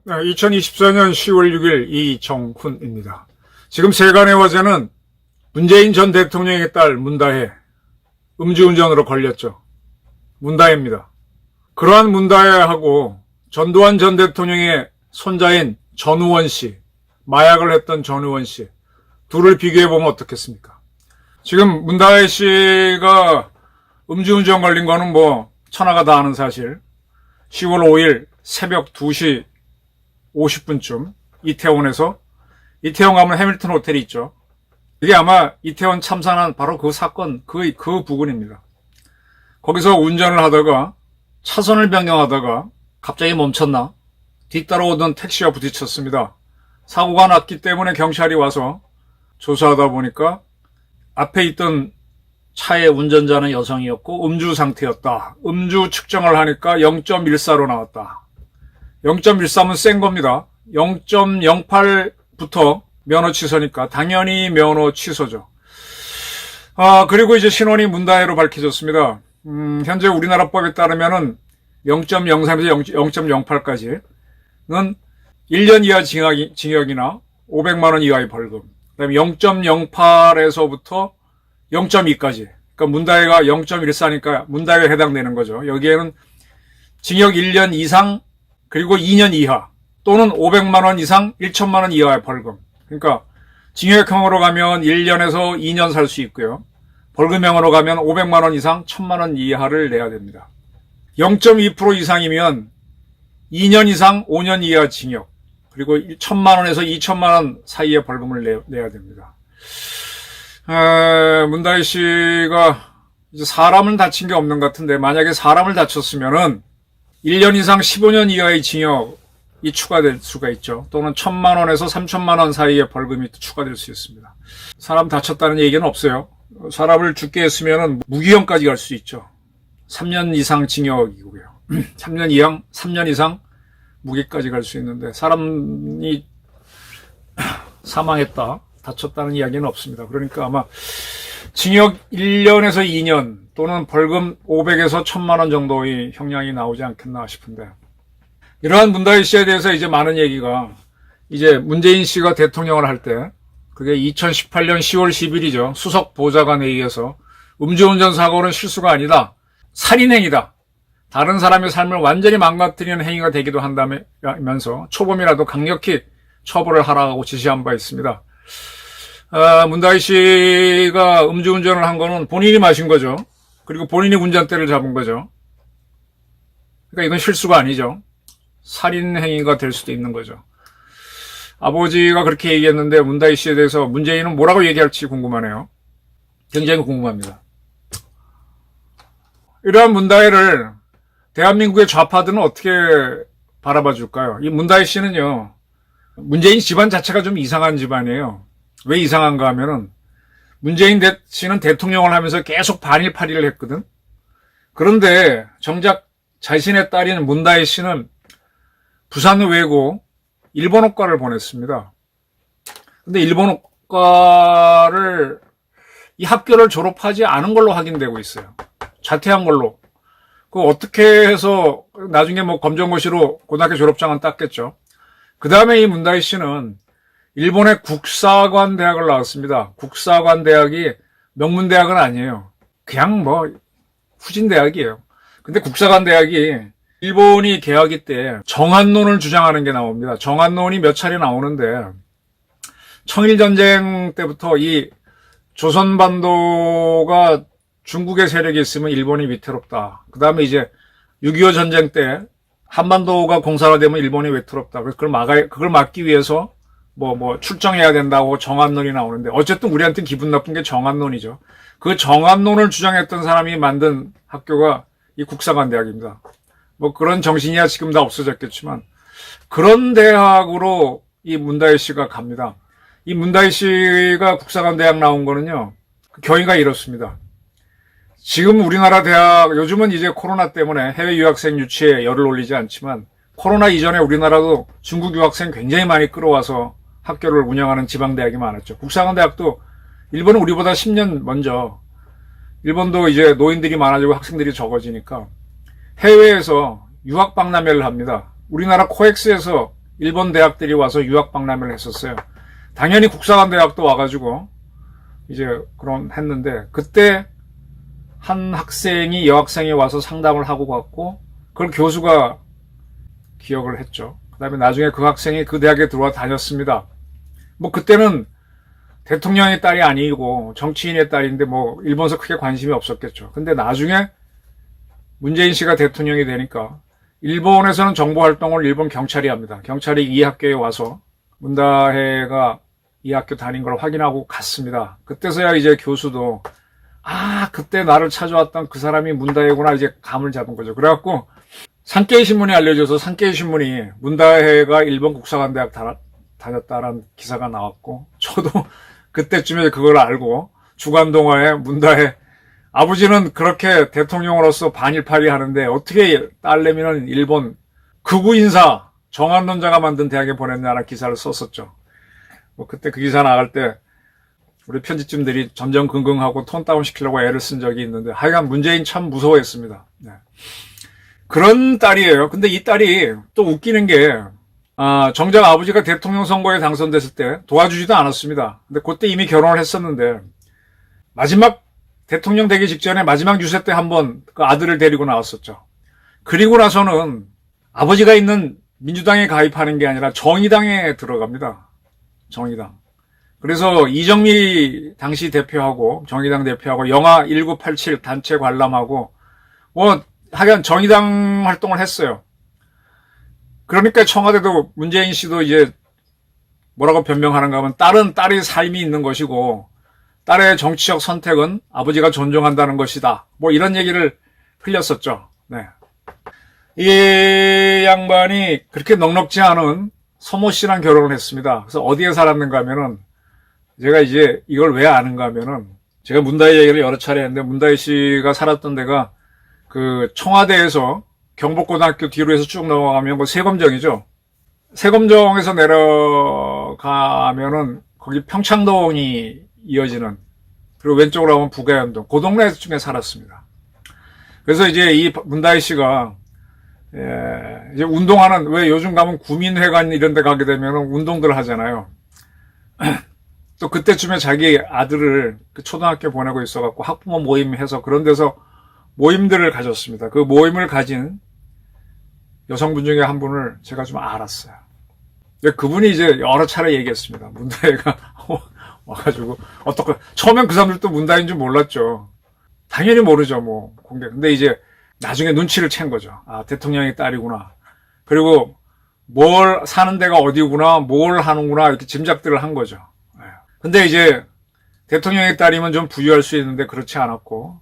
2024년 10월 6일 이정훈입니다. 지금 세간의 화제는 문재인 전 대통령의 딸 문다혜, 음주운전으로 걸렸죠. 문다혜입니다. 그러한 문다혜하고 전두환 전 대통령의 손자인 전우원 씨, 마약을 했던 전우원 씨, 둘을 비교해보면 어떻겠습니까? 지금 문다혜 씨가 음주운전 걸린 거는 천하가 다 아는 사실. 10월 5일 새벽 2시 50분쯤 이태원에서, 이태원 가면 해밀턴 호텔이 있죠. 이게 아마 이태원 참사난 바로 그 사건, 그 부근입니다. 거기서 운전을 하다가 차선을 변경하다가 갑자기 멈췄나? 뒤따라오던 택시와 부딪혔습니다. 사고가 났기 때문에 경찰이 와서 조사하다 보니까 앞에 있던 차의 운전자는 여성이었고 음주 상태였다. 음주 측정을 하니까 0.14로 나왔다. 0.13은 센 겁니다. 0.08부터 면허 취소니까 당연히 면허 취소죠. 그리고 이제 신원이 문다혜로 밝혀졌습니다. 현재 우리나라 법에 따르면은 0.03에서 0.08까지는 1년 이하 징역이나 500만 원 이하의 벌금. 그다음에 0.08에서부터 0.2까지. 그러니까 문다혜가 0.14니까 문다혜가 해당되는 거죠. 여기에는 징역 1년 이상 그리고 2년 이하 또는 500만 원 이상 1천만 원 이하의 벌금. 그러니까 징역형으로 가면 1년에서 2년 살 수 있고요. 벌금형으로 가면 500만 원 이상 1000만 원 이하를 내야 됩니다. 0.2% 이상이면 2년 이상 5년 이하 징역 그리고 1000만 원에서 2천만 원 사이의 벌금을 내야 됩니다. 문다혜 씨가 이제 사람을 다친 게 없는 것 같은데 만약에 사람을 다쳤으면은 1년 이상 15년 이하의 징역이 추가될 수가 있죠. 또는 1000만 원에서 3000만 원 사이의 벌금이 추가될 수 있습니다. 사람 다쳤다는 얘기는 없어요. 사람을 죽게 했으면 무기형까지 갈 수 있죠. 3년 이상 징역이고요. 3년 이상 무기까지 갈 수 있는데 사람이 사망했다, 다쳤다는 이야기는 없습니다. 그러니까 아마 징역 1년에서 2년 또는 벌금 500에서 1000만 원 정도의 형량이 나오지 않겠나 싶은데 이러한 문다혜 씨에 대해서 이제 많은 얘기가 이제 문재인 씨가 대통령을 할 때 그게 2018년 10월 10일이죠. 수석 보좌관에 의해서 음주운전 사고는 실수가 아니다. 살인행위다. 다른 사람의 삶을 완전히 망가뜨리는 행위가 되기도 한다면서 초범이라도 강력히 처벌을 하라고 지시한 바 있습니다. 문다혜 씨가 음주운전을 한 거는 본인이 마신 거죠. 그리고 본인이 운전대를 잡은 거죠. 그러니까 이건 실수가 아니죠. 살인행위가 될 수도 있는 거죠. 아버지가 그렇게 얘기했는데 문다혜 씨에 대해서 문재인은 뭐라고 얘기할지 궁금하네요. 굉장히 궁금합니다. 이러한 문다혜를 대한민국의 좌파들은 어떻게 바라봐 줄까요? 이 문다혜 씨는요, 문재인 집안 자체가 좀 이상한 집안이에요. 왜 이상한가 하면은 문재인 씨는 대통령을 하면서 계속 반일파리를 했거든. 그런데 정작 자신의 딸인 문다혜 씨는 부산 외고 일본어과를 보냈습니다. 근데 일본어과를 이 학교를 졸업하지 않은 걸로 확인되고 있어요. 자퇴한 걸로. 그 어떻게 해서 나중에 검정고시로 고등학교 졸업장은 땄겠죠. 그 다음에 이 문다혜 씨는 일본의 국사관 대학을 나왔습니다. 국사관 대학이 명문대학은 아니에요. 그냥 후진 대학이에요. 근데 국사관 대학이 일본이 개화기 때 정한론을 주장하는 게 나옵니다. 정한론이 몇 차례 나오는데 청일전쟁 때부터 이 조선반도가 중국의 세력이 있으면 일본이 위태롭다. 그 다음에 이제 6.25 전쟁 때 한반도가 공산화되면 일본이 위태롭다. 그래서 그걸 막기 위해서 출정해야 된다고 정한론이 나오는데 어쨌든 우리한테는 기분 나쁜 게 정한론이죠. 그 정한론을 주장했던 사람이 만든 학교가 이 국사관 대학입니다. 그런 정신이야 지금 다 없어졌겠지만 그런 대학으로 이 문다혜 씨가 갑니다. 이 문다혜 씨가 국사관 대학 나온 거는요, 경위가 이렇습니다. 지금 우리나라 대학, 요즘은 이제 코로나 때문에 해외 유학생 유치에 열을 올리지 않지만 코로나 이전에 우리나라도 중국 유학생 굉장히 많이 끌어와서 학교를 운영하는 지방대학이 많았죠. 국사관대학도 일본은 우리보다 10년 먼저, 일본도 이제 노인들이 많아지고 학생들이 적어지니까 해외에서 유학박람회를 합니다. 우리나라 코엑스에서 일본 대학들이 와서 유학박람회를 했었어요. 당연히 국사관대학도 와가지고 이제 그런 했는데, 그때 한 학생이 여학생이 와서 상담을 하고 갔고, 그걸 교수가 기억을 했죠. 그 다음에 나중에 그 학생이 그 대학에 들어와 다녔습니다. 뭐 그때는 대통령의 딸이 아니고 정치인의 딸인데 뭐 일본에서 크게 관심이 없었겠죠. 근데 나중에 문재인 씨가 대통령이 되니까 일본에서는 정보활동을 일본 경찰이 합니다. 경찰이 이 학교에 와서 문다혜가 이 학교 다닌 걸 확인하고 갔습니다. 그때서야 이제 교수도 그때 나를 찾아왔던 그 사람이 문다혜구나 이제 감을 잡은 거죠. 그래갖고 산케이 신문이 알려져서 산케이 신문이 문다혜가 일본 국사관대학 다녔다라는 기사가 나왔고, 저도 그때쯤에 그걸 알고 주간동화에 문다혜 아버지는 그렇게 대통령으로서 반일파리 하는데 어떻게 딸내미는 일본 극우 인사 정한론자가 만든 대학에 보냈냐는 기사를 썼었죠. 뭐 그때 그 기사 나갈 때 우리 편집팀들이 전전긍긍하고 톤 다운 시키려고 애를 쓴 적이 있는데, 하여간 문재인 참 무서워했습니다. 네. 그런 딸이에요. 근데 이 딸이 또 웃기는 게, 정작 아버지가 대통령 선거에 당선됐을 때 도와주지도 않았습니다. 근데 그때 이미 결혼을 했었는데, 마지막 대통령 되기 직전에 마지막 유세 때 한번 그 아들을 데리고 나왔었죠. 그리고 나서는 아버지가 있는 민주당에 가입하는 게 아니라 정의당에 들어갑니다. 정의당. 그래서 이정미 당시 대표하고 정의당 대표하고 영화 1987 단체 관람하고 뭐 하여간 정의당 활동을 했어요. 그러니까 청와대도 문재인 씨도 이제 뭐라고 변명하는가 하면 딸이 삶이 있는 것이고 딸의 정치적 선택은 아버지가 존중한다는 것이다. 뭐 이런 얘기를 흘렸었죠. 네. 이 양반이 그렇게 넉넉지 않은 서모 씨랑 결혼을 했습니다. 그래서 어디에 살았는가 하면은, 제가 이제 이걸 왜 아는가 하면은, 제가 문다혜 얘기를 여러 차례 했는데, 문다혜 씨가 살았던 데가 그 청와대에서 경복고등학교 뒤로 해서 쭉 넘어가면 그 세검정이죠. 세검정에서 내려가면은 거기 평창동이 이어지는, 그리고 왼쪽으로 가면 부가연동, 그 동네 중에 살았습니다. 그래서 이제 이 문다혜 씨가 이제 운동하는, 왜 요즘 가면 구민회관 이런 데 가게 되면 운동들 하잖아요. 또 그때쯤에 자기 아들을 그 초등학교 보내고 있어갖고 학부모 모임 해서 그런 데서 모임들을 가졌습니다. 그 모임을 가진 여성분 중에 한 분을 제가 좀 알았어요. 그분이 이제 여러 차례 얘기했습니다. 문다혜가 와가지고 어떻게, 처음엔 그 사람들도 문다혜인 줄 몰랐죠. 당연히 모르죠, 뭐 공개. 근데 이제 나중에 눈치를 챈 거죠. 대통령의 딸이구나. 그리고 뭘 사는 데가 어디구나, 뭘 하는구나, 이렇게 짐작들을 한 거죠. 근데 이제 대통령의 딸이면 좀 부유할 수 있는데 그렇지 않았고,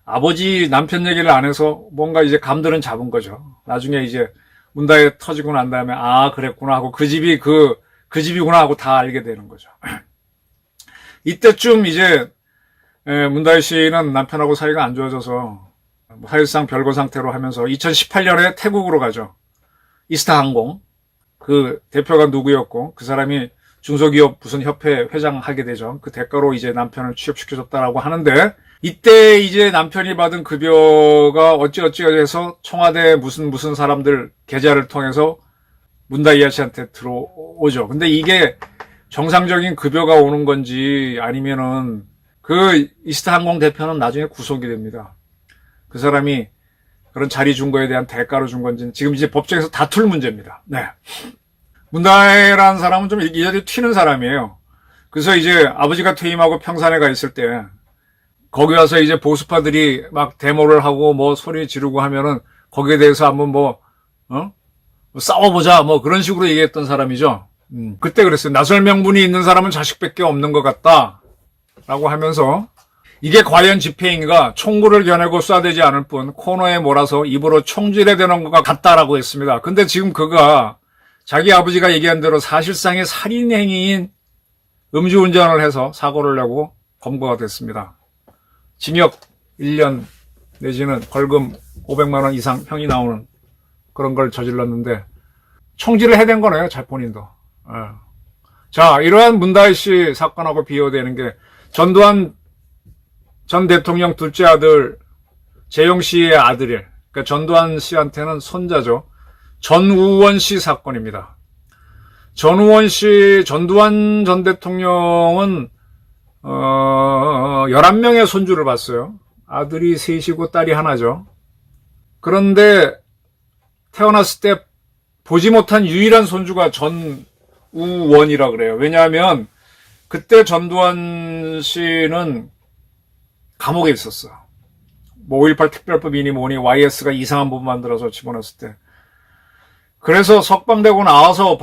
아버지 남편 얘기를 안 해서 뭔가 이제 감들은 잡은 거죠. 나중에 이제 문다혜 터지고 난 다음에 그랬구나 하고 그 집이구나 하고 다 알게 되는 거죠. 이때쯤 이제 문다혜 씨는 남편하고 사이가 안 좋아져서 사실상 별거 상태로 하면서 2018년에 태국으로 가죠. 이스타항공. 그 대표가 누구였고 그 사람이 중소기업 무슨 협회 회장하게 되죠. 그 대가로 이제 남편을 취업시켜줬다라고 하는데, 이때 이제 남편이 받은 급여가 어찌어찌 해서 청와대 무슨 사람들 계좌를 통해서 문다혜 씨한테 들어오죠. 근데 이게 정상적인 급여가 오는 건지 아니면은 그 이스타항공 대표는 나중에 구속이 됩니다. 그 사람이 그런 자리 준 거에 대한 대가로 준 건지는 지금 이제 법정에서 다툴 문제입니다. 네. 문다혜라는 사람은 좀 이자리 튀는 사람이에요. 그래서 이제 아버지가 퇴임하고 평산에 가 있을 때 거기 와서 이제 보수파들이 막 데모를 하고 뭐 소리 지르고 하면은 거기에 대해서 한번 뭐 싸워보자 뭐 그런 식으로 얘기했던 사람이죠. 그때 그랬어요. 나설 명분이 있는 사람은 자식밖에 없는 것 같다 라고 하면서, 이게 과연 집회인가, 총구를 겨내고 쏴대지 않을 뿐 코너에 몰아서 입으로 총질해야 되는 것 같다라고 했습니다. 근데 지금 그가 자기 아버지가 얘기한 대로 사실상의 살인행위인 음주운전을 해서 사고를 내고 검거가 됐습니다. 징역 1년 내지는 벌금 500만 원 이상 형이 나오는 그런 걸 저질렀는데, 총질을 해댄 거네요, 본인도. 자, 이러한 문다혜 씨 사건하고 비교되는 게 전두환 전 대통령 둘째 아들 재용 씨의 아들이, 그러니까 전두환 씨한테는 손자죠. 전우원 씨 사건입니다. 전두환 전 대통령은 11명의 손주를 봤어요. 아들이 셋이고 딸이 하나죠. 그런데 태어났을 때 보지 못한 유일한 손주가 전우원이라 그래요. 왜냐하면 그때 전두환 씨는 감옥에 있었어. 뭐 5.18 특별법이니 뭐니 YS가 이상한 법 만들어서 집어넣었을 때. 그래서 석방되고 나와서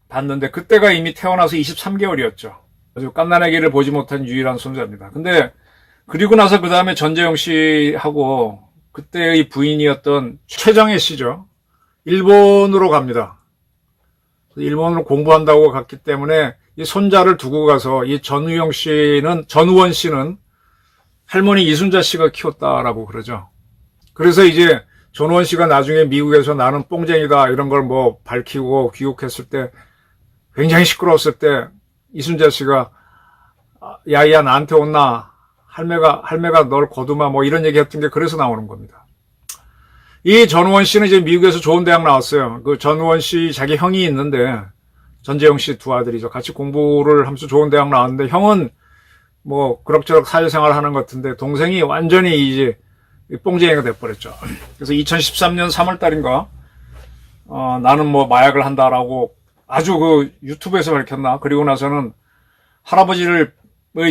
봤는데 그때가 이미 태어나서 23개월이었죠. 아주 갓난아기를 보지 못한 유일한 손자입니다. 근데 그리고 나서 그 다음에 전재용 씨하고 그때의 부인이었던 최정혜 씨죠. 일본으로 갑니다. 일본으로 공부한다고 갔기 때문에 이 손자를 두고 가서 이 전우원 씨는 할머니 이순자 씨가 키웠다라고 그러죠. 그래서 이제 전우원 씨가 나중에 미국에서 나는 뽕쟁이다 이런 걸 뭐 밝히고 귀국했을 때 굉장히 시끄러웠을 때 이순자 씨가 야야 나한테 온나 할매가 널 거두마 뭐 이런 얘기 했던 게 그래서 나오는 겁니다. 이 전우원 씨는 이제 미국에서 좋은 대학 나왔어요. 그 전우원 씨 자기 형이 있는데 전재용 씨 두 아들이죠. 같이 공부를 하면서 좋은 대학 나왔는데 형은 뭐 그럭저럭 사회생활 하는 것 같은데 동생이 완전히 이제 뽕쟁이가 돼버렸죠. 그래서 2013년 3월 달인가 나는 뭐 마약을 한다라고 아주 그 유튜브에서 밝혔나. 그리고 나서는 할아버지의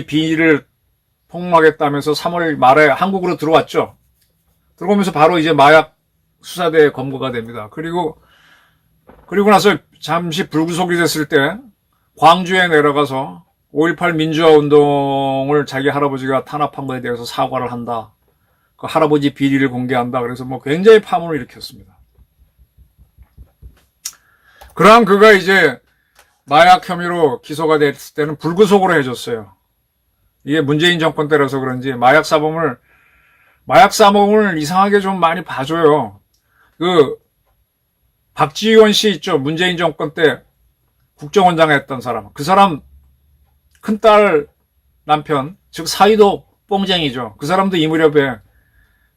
비리를 폭로하겠다면서 3월 말에 한국으로 들어왔죠. 들어오면서 바로 이제 마약 수사대에 검거가 됩니다. 그리고 나서 잠시 불구속이 됐을 때 광주에 내려가서 5.18 민주화 운동을 자기 할아버지가 탄압한 거에 대해서 사과를 한다. 그 할아버지 비리를 공개한다. 그래서 뭐 굉장히 파문을 일으켰습니다. 그러한 그가 이제 마약 혐의로 기소가 됐을 때는 불구속으로 해줬어요. 이게 문재인 정권 때라서 그런지 마약 사범을 이상하게 좀 많이 봐줘요. 그 박지원 씨 있죠. 문재인 정권 때 국정원장 했던 사람. 그 사람 큰딸 남편, 즉 사위도 뽕쟁이죠. 그 사람도 이 무렵에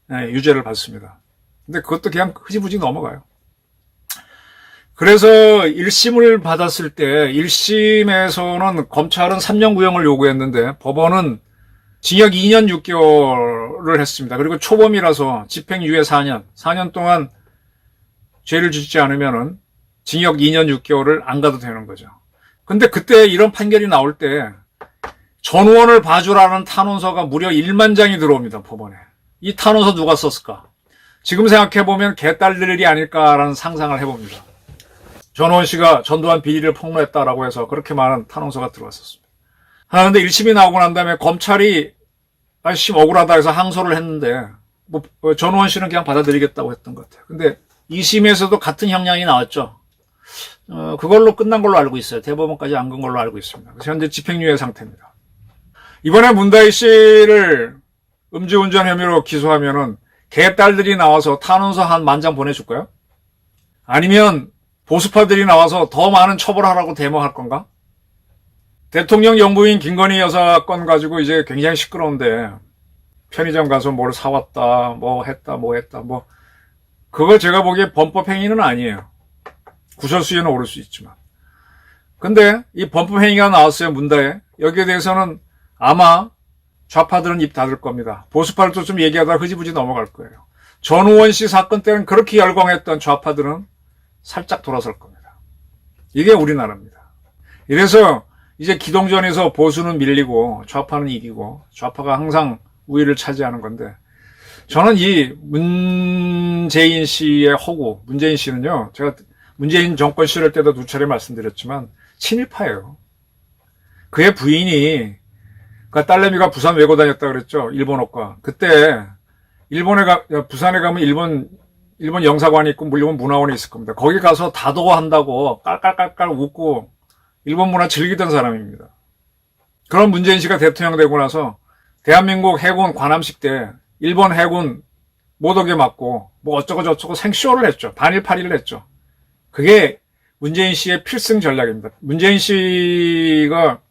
유죄를 받습니다. 근데 그것도 그냥 흐지부지 넘어가요. 그래서 1심을 받았을 때 1심에서는 검찰은 3년 구형을 요구했는데 법원은 징역 2년 6개월을 했습니다. 그리고 초범이라서 집행유예 4년 동안 죄를 짓지 않으면은 징역 2년 6개월을 안 가도 되는 거죠. 근데 그때 이런 판결이 나올 때 전우원을 봐주라는 탄원서가 무려 1만 장이 들어옵니다, 법원에. 이 탄원서 누가 썼을까? 지금 생각해보면 개딸들이 아닐까라는 상상을 해봅니다. 전우원 씨가 전두환 비리를 폭로했다라고 해서 그렇게 많은 탄원서가 들어왔었습니다. 근데 1심이 나오고 난 다음에 검찰이 심 억울하다 해서 항소를 했는데 뭐 전우원 씨는 그냥 받아들이겠다고 했던 것 같아요. 근데 2심에서도 같은 형량이 나왔죠. 그걸로 끝난 걸로 알고 있어요. 대법원까지 안 간 걸로 알고 있습니다. 그래서 현재 집행유예 상태입니다. 이번에 문다혜 씨를 음주운전 혐의로 기소하면은 개딸들이 나와서 탄원서 한 10,000장 보내줄까요? 아니면 보수파들이 나와서 더 많은 처벌하라고 데모할 건가? 대통령 영부인 김건희 여사 건 가지고 이제 굉장히 시끄러운데 편의점 가서 뭘 사왔다, 뭐 했다, 그걸 제가 보기에 범법행위는 아니에요. 구설수위는 오를 수 있지만. 근데 이 범법행위가 나왔어요, 문다혜. 여기에 대해서는 아마 좌파들은 입 닫을 겁니다. 보수파들도 좀 얘기하다가 흐지부지 넘어갈 거예요. 전우원 씨 사건 때는 그렇게 열광했던 좌파들은 살짝 돌아설 겁니다. 이게 우리나라입니다. 이래서 이제 기동전에서 보수는 밀리고 좌파는 이기고 좌파가 항상 우위를 차지하는 건데 저는 이 문재인 씨의 허구, 문재인 씨는요, 제가 문재인 정권 시절 때도 2차례 말씀드렸지만 친일파예요. 그의 부인이 그 딸내미가 부산 외고 다녔다 그랬죠. 일본어과. 그때 부산에 가면 일본 영사관이 있고 일본 문화원이 있을 겁니다. 거기 가서 다도한다고 깔깔깔깔 웃고 일본 문화 즐기던 사람입니다. 그런 문재인 씨가 대통령 되고 나서 대한민국 해군 관함식 때 일본 해군 못 오게 막고 뭐 어쩌고 저쩌고 생쇼를 했죠. 반일팔일을 했죠. 그게 문재인 씨의 필승 전략입니다. 문재인 씨가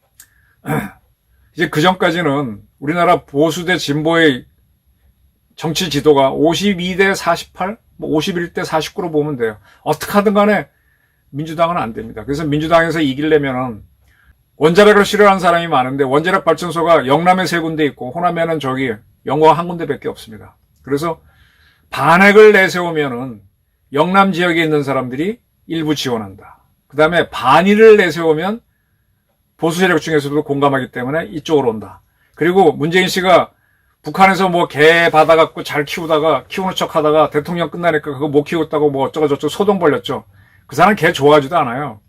이제 그 전까지는 우리나라 보수 대 진보의 정치 지도가 52대 48, 뭐 51대 49로 보면 돼요. 어떻게 하든 간에 민주당은 안 됩니다. 그래서 민주당에서 이기려면은 원자력을 싫어하는 사람이 많은데 원자력 발전소가 영남에 3군데 있고 호남에는 저기 영광 1군데밖에 없습니다. 그래서 반핵을 내세우면은 영남 지역에 있는 사람들이 일부 지원한다. 그 다음에 반일을 내세우면 보수 세력 중에서도 공감하기 때문에 이쪽으로 온다. 그리고 문재인 씨가 북한에서 뭐 개 받아갖고 잘 키우다가 키우는 척 하다가 대통령 끝나니까 그거 못 키웠다고 뭐 어쩌고저쩌고 소동 벌렸죠. 그 사람 개 좋아하지도 않아요.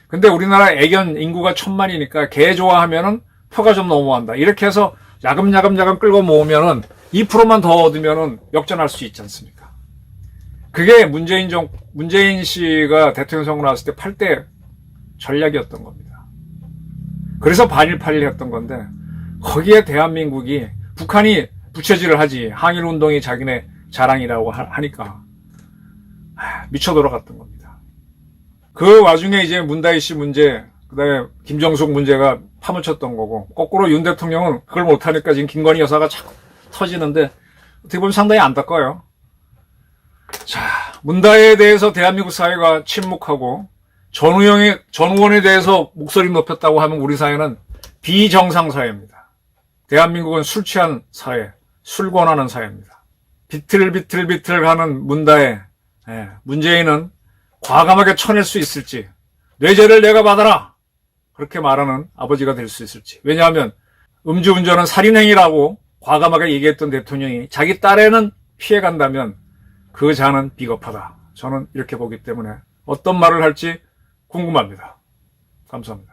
근데 우리나라 애견 인구가 1000만이니까 개 좋아하면은 표가 좀 너무한다. 이렇게 해서 야금야금 끌고 모으면은 2%만 더 얻으면은 역전할 수 있지 않습니까? 그게 문재인 씨가 대통령 선거 나왔을 때 8대 전략이었던 겁니다. 그래서 반일 8일 했던 건데 거기에 대한민국이 북한이 부채질을 하지 항일 운동이 자기네 자랑이라고 하니까 미쳐 돌아갔던 겁니다. 그 와중에 이제 문다희 씨 문제, 그다음에 김정숙 문제가 파묻혔던 거고 거꾸로 윤 대통령은 그걸 못하니까 지금 김건희 여사가 자꾸 터지는데 어떻게 보면 상당히 안타까워요. 자, 문다희에 대해서 대한민국 사회가 침묵하고 전우원에 대해서 목소리 높였다고 하면 우리 사회는 비정상 사회입니다. 대한민국은 술 취한 사회, 술 권하는 사회입니다. 비틀비틀 하는 문다혜, 문재인은 과감하게 쳐낼 수 있을지, 뇌죄를 내가 받아라! 그렇게 말하는 아버지가 될 수 있을지. 왜냐하면 음주운전은 살인행위라고 과감하게 얘기했던 대통령이 자기 딸에는 피해간다면 그 자는 비겁하다. 저는 이렇게 보기 때문에 어떤 말을 할지 궁금합니다. 감사합니다.